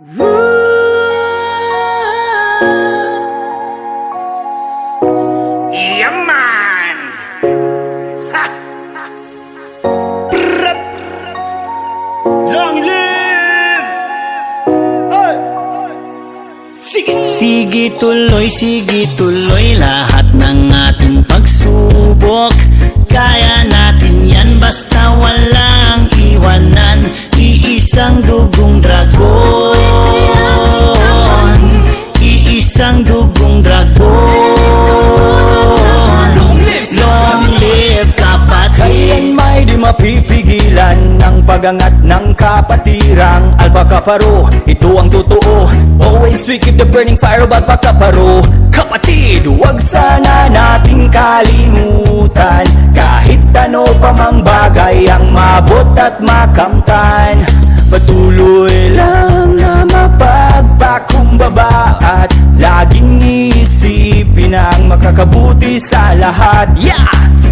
Yaman! Ha! Long live! Hey! Sige tuloy lahat ng ating pagsubok. Kaya natin yan basta walang iwanan. Iisang dugong dragon, iisang dugong dragon. Long live kapatid. Kailan may di mapipigilan ng pagangat ng kapatirang Alpha Kaparo, ito ang totoo. Always we keep the burning fire about Kaparo. Kapatid, huwag sana nating kalimutan kahit ano pa mang bagay ang mabot at makamtan. Patuloy lang na mapagpakumbaba at laging isipin ang makakabuti sa lahat. Yeah!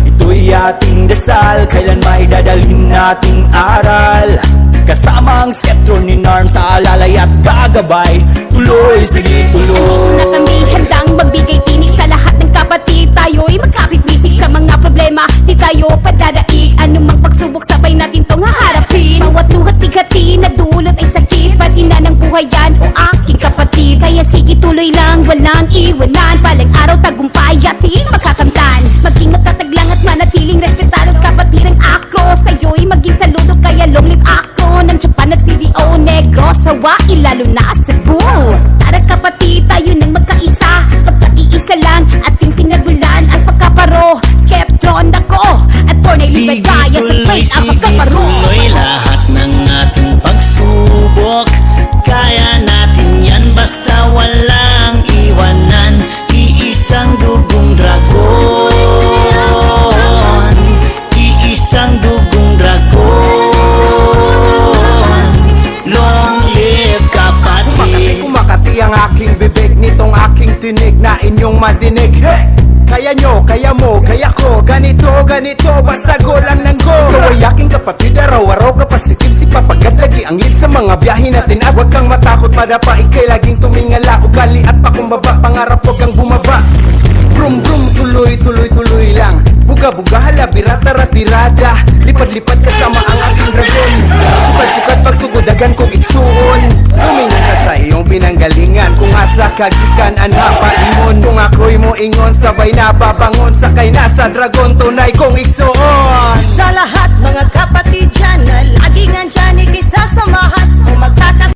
Ito'y ating dasal, kailan may dadalhin nating aral. Kasama ang skeptro ni Narm sa alalay at gagabay. Tuloy, sige tuloy. Na kami handang magbigay tinig sa lahat ng kapatid. Tayo'y magkapit-bisig sa mga problema. Di tayo padadaig, anumang pagsubok sabay natin tong haharapin. Bawat luhat bigati na dulot ay sakit, pati na ng buhay yan o aking kapatid. Kaya sige tuloy lang, walang iwanan. Palang araw tagumpay ating makakamtan. Maging matataglang at manatiling respetado kapatid ang ako. Sa'yo'y maging saludo kaya long live ako. Ng Japan at CDO Negros, Hawaii lalo na Cebu. Tara kapatid, tayo nang magkaisa. Pagkaiisa lang ating pinagulan. Alpha Kaparo, Skeptron ako at Born ay Libertaya sa Great Alpha Kaparo. Tuloy lahat ng ating pagsubok. Kaya natin yan basta walang iwanan. Iisang dugong dragon, iisang dugong dragon. Long live kapatid. Kumakati ang aking bibig nitong aking tinig na inyong madinig. Hey! Kaya nyo, kaya mo, kaya ko. Ganito, basta go lang ng go. Ikaw ay aking kapatid, araw-araw kapasitive. Si papagat lagi ang lead sa mga biyahe natin. Huwag kang matakot, madapa, ikay laging tumingala. Ugali at pakumbaba, pangarap huwag kang bumaba. Brum brum, tuloy lang. Buga-buga, hala, birata-ratirada. Lipad-lipad kasama ang aking dragon. Sukat-sukat pagsugodagan kong iksuon. Lumingan ka sa iyong pinanggalingan. Kung asa kagikan, anha palimon. Kung ako'y mo ingon, sabay na babangon. Sakay na sa dragon, tunay kong iksuon. Sa lahat mga kapatid